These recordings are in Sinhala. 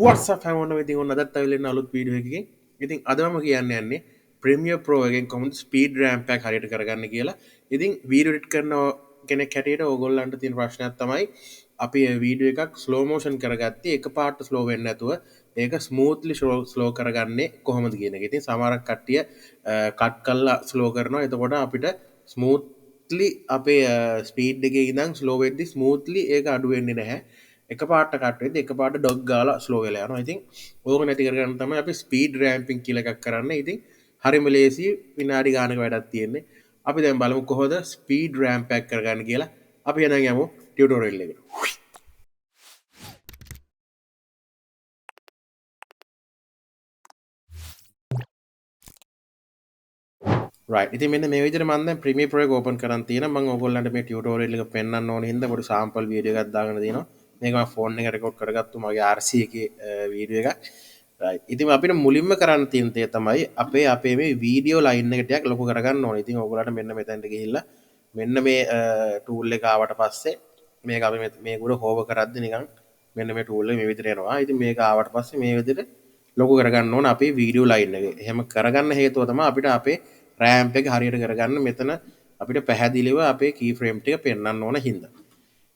What's up everyone ඉතින් ඔන්න අදත් අවිලෙන්න අලුත් වීඩියෝ එකකින්. ඉතින් අද මම කියන්න යන්නේ Premiere Pro එකෙන් කොහොමද ස්පීඩ් රෑම්ප් එක හරියට කරගන්න කියලා. ඉතින් වීඩියෝ එඩිට් කරන කෙනෙක් හැටියට ඕගොල්ලන්ට තියෙන ප්‍රශ්නයක් තමයි අපි වීඩියෝ එකක් ස්ලෝ මෝෂන් කරගත්තේ එකපාරට ස්ලෝ වෙන්නේ නැතුව ඒක ස්මූත්ලි ස්ලෝ කරගන්නේ කොහොමද කියන එක. ඉතින් සමහරක් කට්ටිය කට් කරලා ස්ලෝ කරනවා. එතකොට අපිට ස්මූත්ලි අපේ ස්පීඩ් එකේ ඉඳන් ස්ලෝ වෙද්දි ස්මූත්ලි ඒක අඩු වෙන්නේ නැහැ. එක පාට කට්වෙද එක පාට ඩොග් ගාලා ස්ලෝ වෙලා යනවා. ඉතින් ඕක නැති කරගන්න තමයි අපි ස්පීඩ් රෑම්පින් කියලා එකක් කරන්න. ඉතින් හරිම ලේසි, විනාඩි ගානක වැඩක් තියෙන්නේ. අපි දැන් බලමු කොහොමද ස්පීඩ් රෑම්ප් එක කරගන්න කියලා. අපි එහෙනම් යමු ටියුටෝරියල් එකට. right ඉතින් මෙන්න මේ විදිහට මම දැන් Premiere Pro එක ඕපන් කරන් තියෙනවා. මම ඕගොල්ලන්ට මේ ටියුටෝරියල් එක පෙන්වන්න ඕන හින්දා පොඩි සාම්පල් වීඩියෝ එකක් දාගෙන තියෙනවා. මේක මම ෆෝන් එකේ රෙකෝඩ් කරගත්තු මගේ RC එකේ වීඩියෝ එකක්. right ඉතින් අපිට මුලින්ම කරන්න තියෙන දේ තමයි අපේ මේ වීඩියෝ ලයින් එක ටිකක් ලොකු කරගන්න ඕනේ. ඉතින් ඕගොල්ලන්ට මෙන්න මෙතනට ගිහිල්ලා මෙන්න මේ ටූල් එක ආවට පස්සේ මේක අපි මේක උඩ හෝව කරද්දි නිකන් මෙන්න මේ ටූල් එක මේ විදිහට එනවා. ඉතින් මේක ආවට පස්සේ මේ විදිහට ලොකු කරගන්න ඕන අපේ වීඩියෝ ලයින් එක. එහෙම කරගන්න හේතුව තමයි අපිට අපේ රෑම්ප් එක හරියට කරගන්න මෙතන අපිට පැහැදිලිව අපේ කී ෆ්‍රේම් ටික පෙන්වන්න ඕන හින්දා.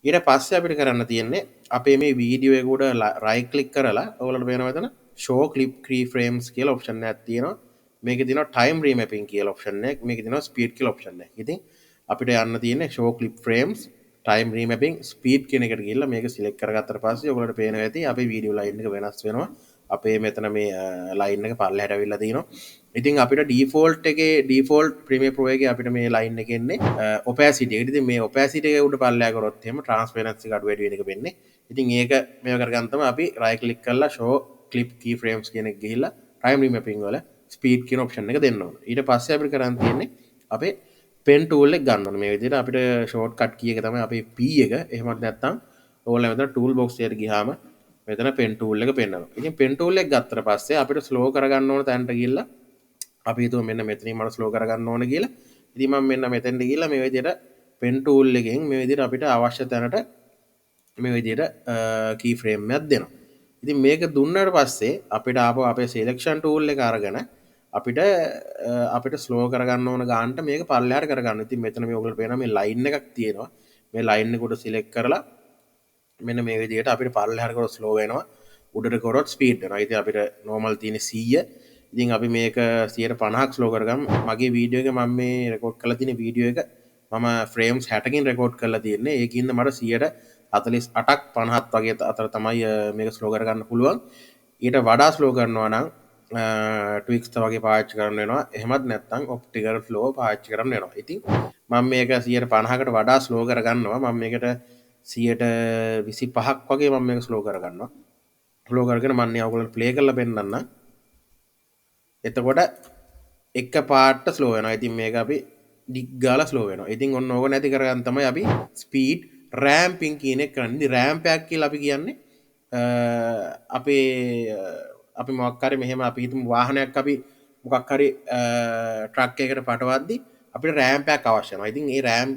ඊට පස්සේ අපිට කරන්න තියෙන්නේ අපේ මේ වීඩියෝ එක උඩ රයිට් ක්ලික් කරලා ඔයගොල්ලන්ට පේනවා මෙතන show clip keyframes කියලා ඔප්ෂන් එකක් තියෙනවා. මේකේ තියෙනවා time remapping කියලා ඔප්ෂන් එකක්. මේකේ තියෙනවා speed කියලා ඔප්ෂන් එකක්. ඉතින් අපිට යන්න තියෙන්නේ show clip frames time remapping speed කියන එකට ගිහිල්ලා මේක සිලෙක්ට් කරගත්තට පස්සේ ඔයගොල්ලන්ට පේනවා ඇති අපේ වීඩියෝ ලයින් එක වෙනස් වෙනවා. අපේ මෙතන මේ ලයින් එක පල්ලෙහාට අවිල්ලා තිනවා. ඉතින් අපිට ඩිෆෝල්ට් එකේ ඩිෆෝල්ට් Premiere Pro එකේ අපිට මේ ලයින් එකේ එන්නේ opacity එක. ඉතින් මේ opacity එක උඩ පල්ලෙහා කරොත් එහෙම transparency එක අඩු වැඩි වෙන එක වෙන්නේ. ඉතින් ඒක මේව කරගන්න තමයි අපි right click කරලා show clip keyframes කියන එක ගිහිල්ලා time remapping වල speed කියන option එක දෙන්න ඕනේ. ඊට පස්සේ අපිට කරන්න තියෙන්නේ අපේ pen tool එක ගන්න ඕනේ. මේ විදිහට අපිට shortcut key එක තමයි අපේ P එක. එහෙමත් නැත්නම් ඕගොල්ලෝ මෙතන tool box එකට ගියාම මෙතන pen tool එක පෙන්වනවා. ඉතින් pen tool එක ගත්තට පස්සේ අපිට slow කරගන්න ඕන තැනට ගිහිල්ලා අපි හිතුව මෙන්න මෙතනින් මට slow කරගන්න ඕන කියලා. ඉතින් මම මෙන්න මෙතෙන්ට ගිහිල්ලා මේ විදිහට pen tool එකෙන් මේ විදිහට අපිට අවශ්‍ය තැනට මේ විදිහට key frame එකක් දෙනවා. ඉතින් මේක දුන්නාට පස්සේ අපිට ආපහු අපේ selection tool එක අරගෙන අපිට slow කරගන්න ඕන ගානට මේක පල්ලෙහාට කරගන්න. ඉතින් මෙතන මේ ඔයගොල්ලෝ පේනවා මේ line එකක් තියෙනවා. මේ line එක උඩ select කරලා මෙන්න මේ විදිහට අපිට පල්ලෙහාට කරොත් ස්ලෝ වෙනවා, උඩට කරොත් ස්පීඩ් වෙනවා. ඉතින් අපිට normal තියෙන 100. ඉතින් අපි මේක 150ක් ස්ලෝ කරගමු. මගේ වීඩියෝ එක මම මේ රෙකෝඩ් කරලා තියෙන වීඩියෝ එක මම ෆ්‍රේම්ස් 60කින් රෙකෝඩ් කරලා තියෙන්නේ. ඒකින්ද මට 148ක් 50ක් වගේ අතර තමයි මේක ස්ලෝ කරගන්න පුළුවන්. ඊට වඩා ස්ලෝ කරනවා නම් ට්වික්ස් වගේ පාවිච්චි කරන්න වෙනවා. එහෙමත් නැත්නම් ඔප්ටිකල් ෆ්ලෝ පාවිච්චි කරන්න වෙනවා. ඉතින් මම මේක 150කට වඩා ස්ලෝ කරගන්නවා. මම මේකට 125ක් වගේ මම මේක ස්ලෝ කරගන්නවා. ස්ලෝ කරගෙන මම ඔයගොල්ලන්ට ප්ලේ කරලා පෙන්නන්නම්. එතකොට එක පාට ස්ලෝ වෙනවා. ඉතින් මේක අපි ඩිග් ගාලා ස්ලෝ වෙනවා. ඉතින් ඔන්න ඕක නැති කරගන්න තමයි අපි ස්පීඩ් රෑම්පින් කියන එක කරන්නේ. ඉතින් රෑම්ප් එකක් කියලා අපි කියන්නේ අපි මොකක් හරි මෙහෙම අපි හිතමු වාහනයක් අපි මොකක් හරි ට්‍රක් එකකට පටවද්දි අපිට රෑම්ප් එකක් අවශ්‍ය වෙනවා. ඉතින් ඒ රෑම්ප්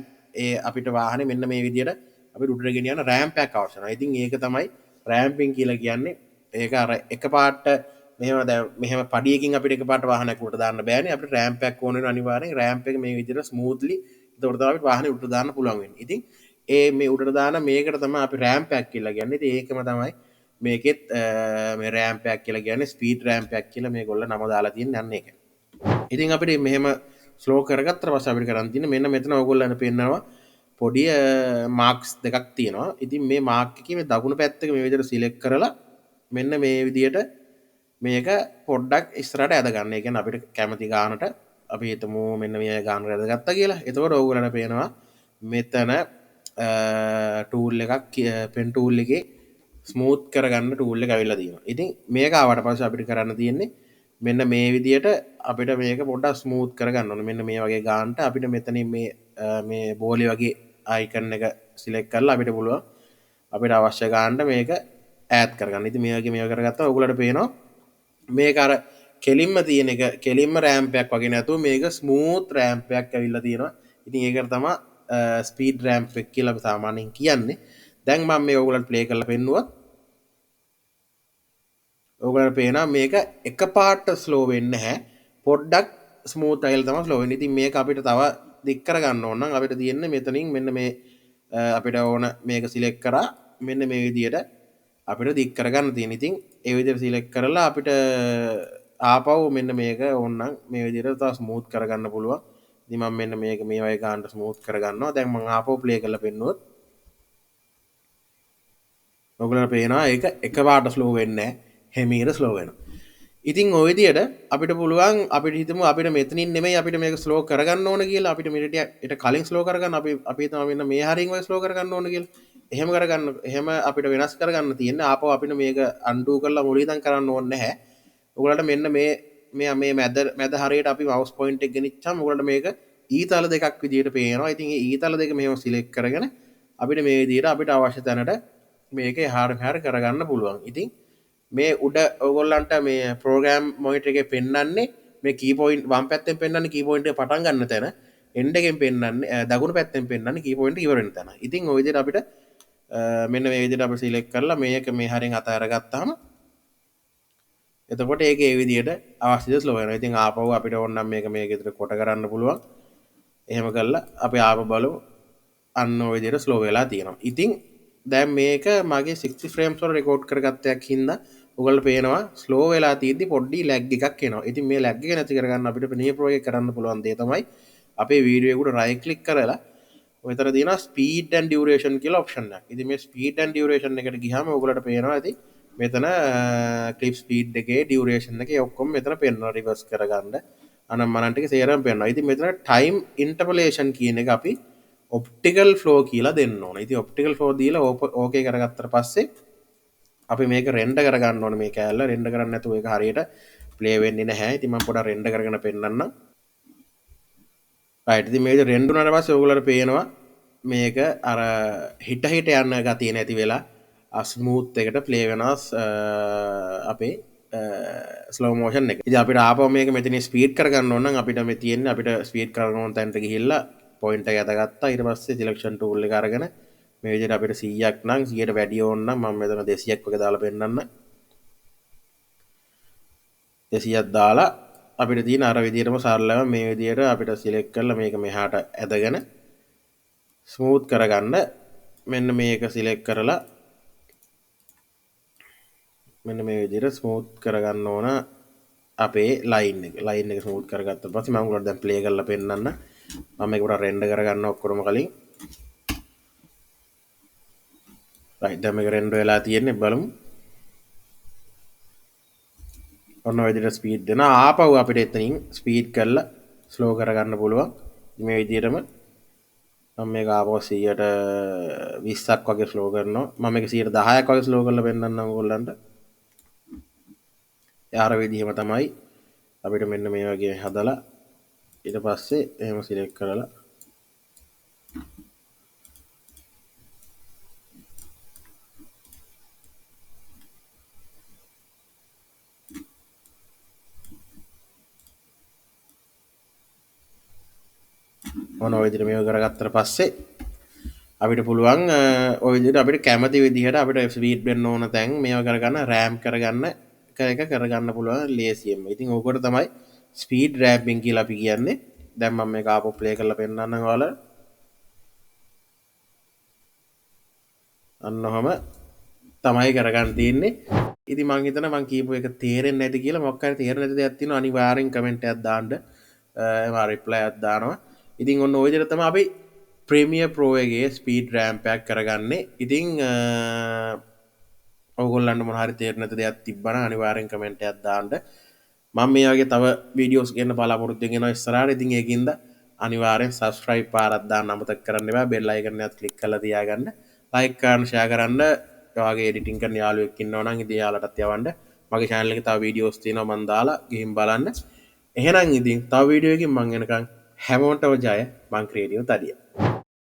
අපිට වාහනේ මෙන්න මේ විදිහට අපි උඩට ගෙනියන රෑම්ප් එකක් අවශ්‍ය වෙනවා. ඉතින් ඒක තමයි රෑම්පින් කියලා කියන්නේ. ඒක අර එකපාරට මෙහෙම පඩියකින් අපිට එකපාරට වාහනයක් උඩට දාන්න බෑනේ. අපිට රෑම්ප් එකක් ඕන වෙනවා අනිවාර්යෙන්. රෑම්ප් එක මේ විදිහට ස්මූත්ලි ඒකට තමයි අපිට වාහනේ උඩට දාන්න පුළුවන් වෙන්නේ. ඉතින් මේ උඩට දාන මේකට තමයි අපි රෑම්ප් එකක් කියලා කියන්නේ. ඉතින් ඒකම තමයි මේකෙත් මේ රෑම්ප් එකක් කියලා කියන්නේ ස්පීඩ් රෑම්ප් එකක් කියලා මේගොල්ලෝ නම දාලා තියෙන්නේ යන්නේ ඒක. ඉතින් අපිට මෙහෙම ස්ලෝ කරගත්තට පස්සේ අපිට කරන් තියෙන්නේ මෙන්න මෙතන ඕගොල්ලන්ට පේනවා පොඩි මාක්ස් දෙකක් තියෙනවා. ඉතින් මේ මාක් එකේ මේ දකුණු පැත්තක මේ විදිහට සිලෙක්ට් කරලා මෙන්න මේ විදිහට මේක පොඩ්ඩක් ඉස්සරහට ඇද ගන්න. ඒ කියන්නේ අපිට කැමති ගානට අපි හිතමු මෙන්න මේ ගානට ඇදගත්තා කියලා. එතකොට ඕගොල්ලන්ට පේනවා මෙතන ටූල් එකක් පෙන් ටූල් එකේ ස්මූත් කරගන්න ටූල් එක අවිල්ලා තියෙනවා. ඉතින් මේක ආවට පස්සේ අපිට කරන්න තියෙන්නේ මෙන්න මේ විදිහට අපිට මේක පොඩ්ඩක් ස්මූත් කරගන්න ඕනේ. මෙන්න මේ වගේ ගානට අපිට මෙතනින් මේ බෝලේ වගේ අයිකන් එක සිලෙක්ට් කරලා අපිට පුළුවන් අපිට අවශ්‍ය ගානට මේක ඈඩ් කරගන්න. ඉතින් මේ වගේ මේව කරගත්තා ඔයගොල්ලන්ට පේනවා මේක අර කෙලින්ම තියෙන එක කෙලින්ම රෑම්ප් එකක් වගේ නැතුව මේක ස්මූත් රෑම්ප් එකක් ඇවිල්ලා තියෙනවා. ඉතින් ඒකට තමයි ස්පීඩ් රෑම්ප් එක කියලා අපි සාමාන්‍යයෙන් කියන්නේ. දැන් මම මේ ඔයගොල්ලන්ට ප්ලේ කරලා පෙන්නුවා. ඕගලන්ට පේනවා මේක එකපාරට ස්ලෝ වෙන්නේ නැහැ. පොඩ්ඩක් ස්මූත් අයිල් තමයි ස්ලෝ වෙන්නේ. ඉතින් මේක අපිට තව දික් කරගන්න ඕන නම් අපිට තියෙන්නේ මෙතනින් මෙන්න මේ අපිට ඕන මේක සිලෙක්ට් කරා මෙන්න මේ විදියට අපිට දික් කරගන්න තියෙන. ඉතින් ඒ විදියට සිලෙක්ට් කරලා අපිට ආපහු මෙන්න මේක ඕනනම් මේ විදියට තව ස්මූත් කරගන්න පුළුවන්. ඉතින් මම මෙන්න මේක මේ වගේ ගන්නට ස්මූත් කරගන්නවා. දැන් මම ආපහු ප්ලේ කරලා පෙන්නුවොත් ඔයගොල්ලන්ට පේනවා ඒක එකපාරට ස්ලෝ වෙන්නේ නැහැ. හැමීර ස්ලෝ වෙනවා. ඉතින් ඔය විදියට අපිට පුළුවන් අපිට හිතමු අපිට මෙතනින් නෙමෙයි අපිට මේක ස්ලෝ කරගන්න ඕන කියලා අපිට මෙතනට කලින් ස්ලෝ කරගන්න අපි හිතනවා මෙන්න මේ හරියෙන් ඔය ස්ලෝ කරගන්න ඕන කියලා. එහෙම අපිට වෙනස් කරගන්න තියෙන්නේ ආපහු අපිට මේක අන්ඩු කරලා මුලින් ඉඳන් කරන්න ඕනේ නැහැ. ඔයගොල්ලන්ට මෙන්න මේ මැද හරියට අපි මවුස් පොයින්ට් එක ගෙනිච්චාම ඔයගොල්ලන්ට මේක ඊතල දෙකක් විදියට පේනවා. ඉතින් මේ ඊතල දෙක මෙහෙම සිලෙක්ට් කරගෙන අපිට මේ විදියට අපිට අවශ්‍ය තැනට මේක එහාට මෙහාට කරගන්න පුළුවන්. ඉතින් මේ උඩ ඔයගොල්ලන්ට මේ ප්‍රෝග්‍රෑම් මොනිටර් එකේ පෙන්වන්නේ මේ කී පොයින්ට් වම් පැත්තෙන් පෙන්වන්නේ කී පොයින්ට් එක පටන් ගන්න තැන එන්ඩ් එකෙන් පෙන්වන්නේ දකුණු පැත්තෙන් පෙන්වන්නේ කී පොයින්ට් ඉවර වෙන තැන. ඉතින් ওই විදිහට අපිට මෙන්න මේ විදිහට අපි සිලෙක්ට් කරලා මේක මේ හරියෙන් අතහැරගත්තාම එතකොට ඒක ඒ විදිහට අවශ්‍යද ස්ලෝ වෙනවා. ඉතින් ආපහු අපිට ඕන නම් මේක විතර කොට කරන්න පුළුවන්. එහෙම කළා අපි ආපහු බලමු. අන්න ওই විදිහට ස්ලෝ වෙලා තියෙනවා. ඉතින් දැන් මේක මගේ 60 ෆ්‍රේම්ස් වල රෙකෝඩ් කරගත්තයක් හින්දා ඔයගොල්ලෝ පේනවා ස්ලෝ වෙලා තියෙද්දි පොඩ්ඩි ලැග් එකක් එනවා. ඉතින් මේ ලැග් එක නැති කරගන්න අපිට ප්‍රීමියර් ප්‍රෝ එකේ කරන්න පුළුවන් දේ තමයි අපේ වීඩියෝ එකට රයිට් ක්ලික් කරලා ඔයතන තියෙනවා ස්පීඩ් ඇන්ඩ් ඩියුරේෂන් කියලා ඔප්ෂන් එකක්. ඉතින් මේ ස්පීඩ් ඇන්ඩ් ඩියුරේෂන් එකට ගියාම ඔයගොල්ලන්ට පේනවා ඇති මෙතන ක්ලිප් ස්පීඩ් එකේ ඩියුරේෂන් එකේ ඔක්කොම මෙතන පේනවා රිවර්ස් කරගන්න අනම්මනන් ටික සේරම පේනවා. ඉතින් මෙතන ටයිම් ඉන්ටර්පොලේෂන් කියන එක අපි ඔප්ටිකල් ෆ්ලෝ කියලා දෙන්න ඕන. ඉතින් ඔප්ටිකල් ෆ්ලෝ දීලා ඕකේ කරගත්තට පස්සේ අපි මේක රෙන්ඩර් කරගන්න ඕනේ. මේ කෑල්ල රෙන්ඩර් කරන්නේ නැතුව ඒක හරියට ප්ලේ වෙන්නේ නැහැ. ඉතින් මම පොඩක් රෙන්ඩර් කරගෙන පෙන්නන්නම්. රයිට්. ඉතින් මේක රෙන්ඩර් වුණාට පස්සේ ඔයගොල්ලන්ට පේනවා මේක අර හිට යන ගතිය නැති වෙලා ස්මූත් එකට ප්ලේ වෙනවා අපේ ස්ලෝ මෝෂන් එක. ඉතින් අපිට ආපහු මේක මෙතන ස්පීඩ් කරගන්න ඕන නම් අපිට මේ තියෙන්නේ අපිට ස්පීඩ් කරගන්න ඕන තැනට ගිහිල්ලා පොයින්ට් එක යදගත්තා. ඊට පස්සේ සිලෙක්ෂන් ටූල් එක අරගෙන මේ විදිහට අපිට 100ක් නම් 100ට වැඩි ඕන නම් මම මෙතන 200ක් වගේ දාලා පෙන්නන්න. 200ක් දාලා අපිට තියෙන අර විදිහටම සරලව මේ විදිහට අපිට සිලෙක්ට් කරලා මේක මෙහාට ඇදගෙන ස්මූත් කරගන්න මෙන්න මේක සිලෙක්ට් කරලා මෙන්න මේ විදිහට ස්මූත් කරගන්න ඕන අපේ ලයින් එක ස්මූත් කරගත්තා පස්සේ මම උගලට දැන් ප්ලේ කරලා පෙන්නන්න. මම මේක උඩ රෙන්ඩර් කරගන්න ඔක්කොම කලින්. රයිට්. දැන් මේක රෙන්ඩර් වෙලා තියෙන්නේ බලමු. ඔන්න ඔය විදිහට ස්පීඩ් දෙනවා. ආපහු අපිට එතනින් ස්පීඩ් කරලා ස්ලෝ කරගන්න පුළුවන්. මේ විදිහටම මම මේක ආපහු 120ක් වගේ ස්ලෝ කරනවා. මම මේක 110ක් වගේ ස්ලෝ කරලා පෙන්නන්නම් ඔයගොල්ලන්ට. යාර විදිහම තමයි අපිට මෙන්න මේ වගේ හදලා ඊට පස්සේ එහෙම සිලෙක්ට් කරලා ඔන්න ඔය විදිහට මේක කරගත්තට පස්සේ අපිට පුළුවන් ඔය විදිහට අපිට කැමති විදිහට අපිට ස්පීඩ් වෙන්න ඕන තැන් මේවා කරගන්න රෑම් කරගන්න එක කරගන්න පුළුවන් ලේසියෙන්ම. ඉතින් ඕකට තමයි ස්පීඩ් රෑම්පින් කියලා අපි කියන්නේ. දැන් මම මේක ආපහු ප්ලේ කරලා පෙන්නන්නම් ඔයාලට. අන්න ඔහම තමයි කරගන්න තියෙන්නේ. ඉතින් මං හිතනවා මං කියපු එක තේරෙන්නේ නැති කියලා. මොකක් හරි තේරෙන්නේ නැති දෙයක් තියෙනවා අනිවාර්යෙන් කමෙන්ට් එකක් දාන්න. මම රිප්ලයි එකක් දානවා. ඉතින් ඔන්න ඔය විදිහට තමයි අපි ප්‍රීමියර් ප්‍රෝ එකේ ස්පීඩ් රෑම්ප් එකක් කරගන්නේ. ඉතින් ඔයගොල්ලන්ට මොන හරි තේරෙන්නේ නැති දෙයක් තිබ්බනම් අනිවාර්යෙන් කමෙන්ට් එකක් දාන්න. මම මේ වගේ තව වීඩියෝස් ගන්න බලාපොරොත්තු වෙනවා ඉස්සරහට. ඉතින් ඒකින්ද අනිවාර්යෙන් subscribe පාරක් දාන්න අමතක කරන්න එපා. bell icon එකත් click කරලා තියාගන්න. like කරන්න share කරන්න. ඔයාගේ editing කරන යාළුවෙක් ඉන්නවා නම් ඉතින් යාළුවටත් යවන්න. මගේ channel එකේ තව වීඩියෝස් තියෙනවා මම දාලා ගිහින් බලන්න. එහෙනම් ඉතින් තව වීඩියෝ එකකින් මම එනකන් හැමෝටම ජය. මං ක්‍රියේටිව් තදියා.